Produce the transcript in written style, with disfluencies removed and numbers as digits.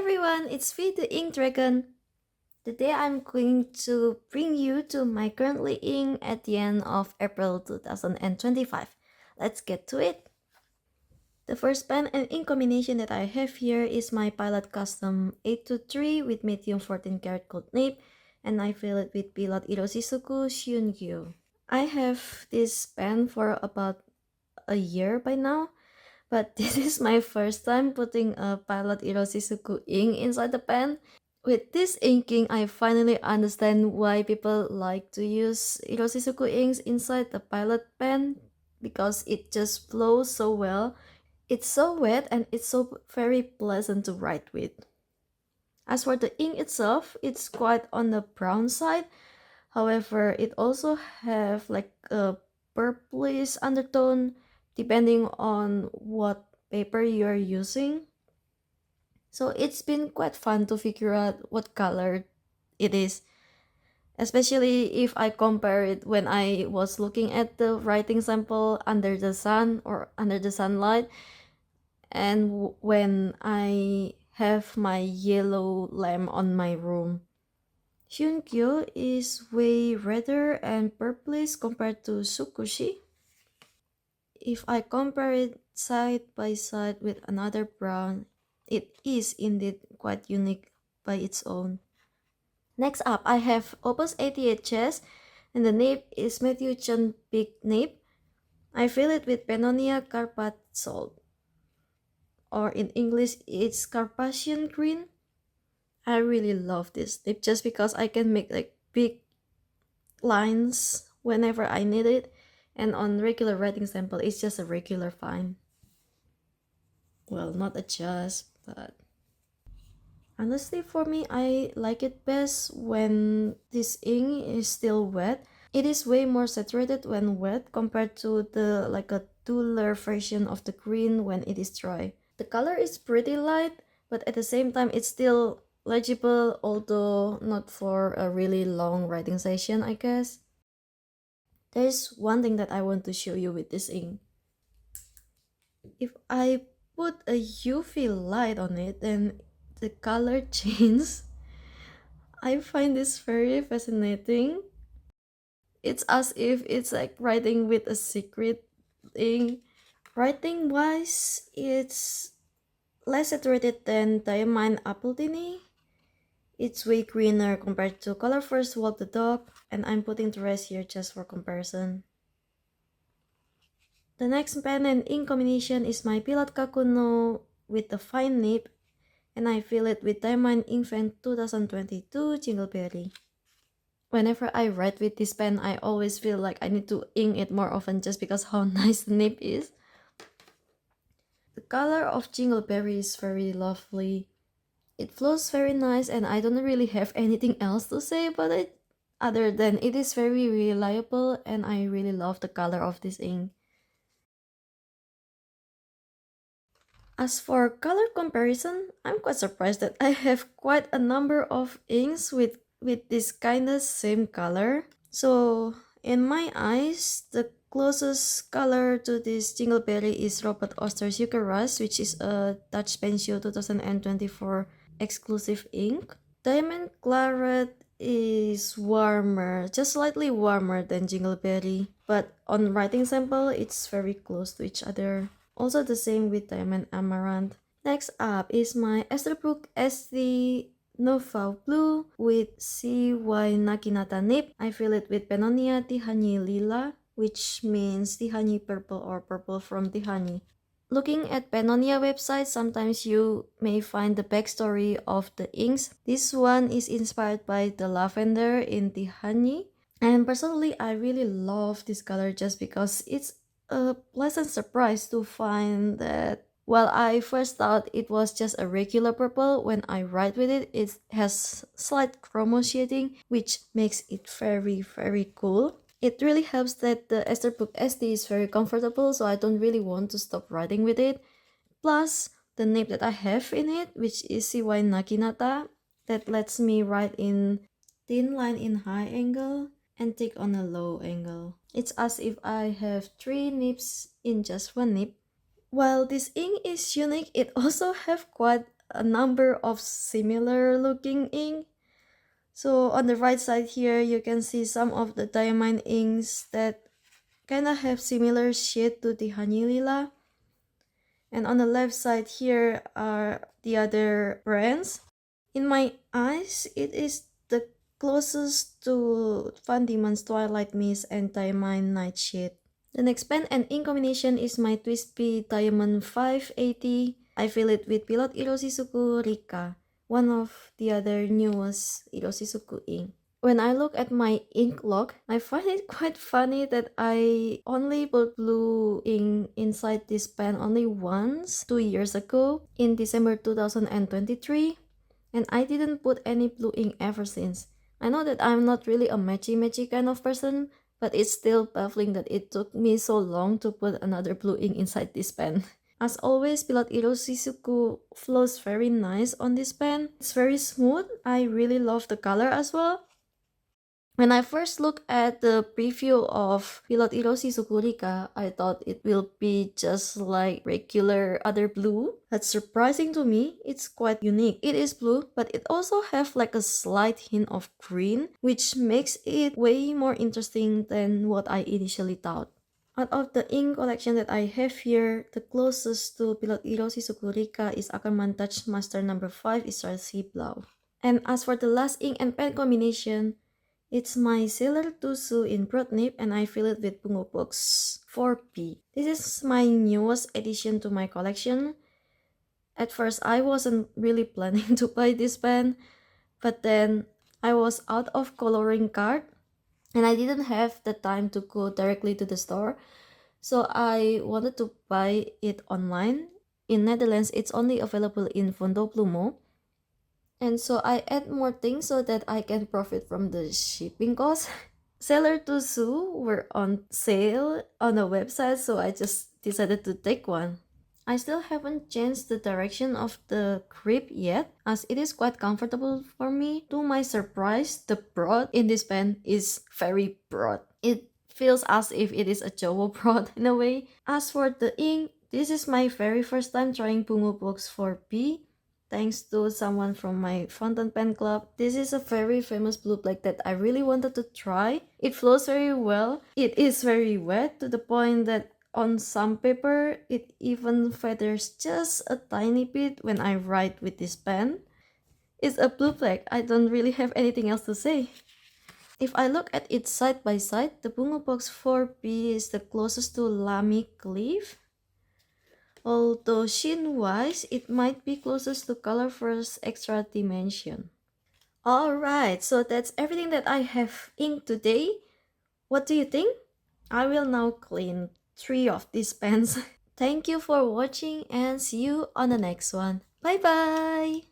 everyone, it's V the Ink Dragon. Today I'm going to bring you to my currently ink at the end of April 2025. Let's get to it. The first pen and ink combination that I have here is my Pilot Custom 823 with medium 14 karat gold nib, and I fill it with Pilot Iroshizuku Syun-gyo. I have this pen for about a year by now, but this is my first time putting a Pilot Iroshizuku ink inside the pen. With this inking, I finally understand why people like to use Iroshizuku inks inside the Pilot pen, because it just flows so well. It's so wet and it's so very pleasant to write with. As for the ink itself, it's quite on the brown side. However, it also have like a purplish undertone depending on what paper you're using. So it's been quite fun to figure out what color it is, especially if I compare it when I was looking at the writing sample under the sun or under the sunlight, and when I have my yellow lamp on my room. Syun-gyo is way redder and purplish compared to Sukushi. If I compare it side by side with another brown, it is indeed quite unique by its own. Next up, I have Opus 88 chest, and the nib is Matthew Chen Beak nib. I fill it with Pennonia Karpatzold, or in English, it's Carpathian green. I really love this nib just because I can make like big lines whenever I need it, and on regular writing sample, it's just a regular fine. Well, not a just, but honestly, for me, I like it best when this ink is still wet. It is way more saturated when wet compared to the like a two-layer version of the green when it is dry. The color is pretty light, but at the same time, it's still legible, although not for a really long writing session, I guess. There's one thing that I want to show you with this ink. If I put a UV light on it, then the color changes. I find this very fascinating. It's as if it's like writing with a secret thing. Writing wise, it's less saturated than Diamine Apple Tini. It's way greener compared to Color First Walk the Dog, and I'm putting the rest here just for comparison. The next pen and ink combination is my Pilot Kakuno with the fine nib, and I fill it with Diamine Inkvent 2022 Jingle Berry. Whenever I write with this pen, I always feel like I need to ink it more often just because how nice the nib is. The color of Jingle Berry is very lovely. It flows very nice, and I don't really have anything else to say about it other than it is very reliable, and I really love the color of this ink. As for color comparison, I'm quite surprised that I have quite a number of inks with this kind of same color. So in my eyes, the closest color to this Jingleberry is Robert Oster's Yucca Rush, which is a Dutch Pensio 2024 exclusive ink. Diamond Claret is warmer, just slightly warmer than Jingleberry, but on writing sample, it's very close to each other. Also the same with Diamond Amaranth. Next up is my Esterbrook Estie Nouveau Blue with CY Naginata nib. I fill it with Pennonia Tihanyi Lila, which means Tihanyi purple or purple from Tihanyi. Looking at Pennonia website, sometimes you may find the backstory of the inks. This one is inspired by the lavender in Tihanyi. And personally, I really love this color just because it's a pleasant surprise to find that while I first thought it was just a regular purple, when I write with it, it has slight chromo shading, which makes it very cool. It really helps that the Esterbrook Estie is very comfortable, so I don't really want to stop writing with it. Plus, the nib that I have in it, which is CY Naginata, that lets me write in thin line in high angle and thick on a low angle. It's as if I have 3 nibs in just one nib. While this ink is unique, it also have quite a number of similar looking ink. So on the right side here, you can see some of the Diamine inks that kind of have similar shade to Tihanyi Lila. And on the left side here are the other brands. In my eyes, it is the closest to Van Diemen's Twilight Mist and Diamine Nightshade. The next pen and ink combination is my TWSBI Diamond 580. I fill it with Pilot Iroshizuku Rikka, one of the other newest Iroshizuku ink. When I look at my ink log, I find it quite funny that I only put blue ink inside this pen only once 2 years ago in December 2023, and I didn't put any blue ink ever since. I know that I'm not really a matchy kind of person, but it's still baffling that it took me so long to put another blue ink inside this pen. As always, Pilot Iroshizuku flows very nice on this pen. It's very smooth. I really love the color as well. When I first looked at the preview of Pilot Iroshizuku Rikka, I thought it will be just like regular other blue. That's surprising to me. It's quite unique. It is blue, but it also have like a slight hint of green, which makes it way more interesting than what I initially thought. Out of the ink collection that I have here, the closest to Pilot Iroshizuku Rikka is Ackerman Touch Master number 5 Sea Blau. And as for the last ink and pen combination, it's my Sailor TUZU in broad nib, and I fill it with Bungubox 4P. This is my newest addition to my collection. At first, I wasn't really planning to buy this pen, but then I was out of coloring card and I didn't have the time to go directly to the store. So I wanted to buy it online. In Netherlands, it's only available in Vondelplumo. And so I add more things so that I can profit from the shipping cost. Sailor TUZU were on sale on the website, so I just decided to take one. I still haven't changed the direction of the grip yet, as it is quite comfortable for me. To my surprise, the broad in this pen is very broad. It feels as if it is a Jowo broad in a way. As for the ink, this is my very first time trying Bungubox 4P. Thanks to someone from my fountain pen club. This is a very famous blue black that I really wanted to try. It flows very well. It is very wet to the point that on some paper it even feathers just a tiny bit when I write with this pen. It's a blue black. I don't really have anything else to say. If I look at it side by side, the Bungubox 4P is the closest to Lamy Cleave. Although sheen-wise, it might be closest to Color First Extra Dimension. Alright, so that's everything that I have inked today. What do you think? I will now clean 3 of these pens. Thank you for watching and see you on the next one. Bye bye!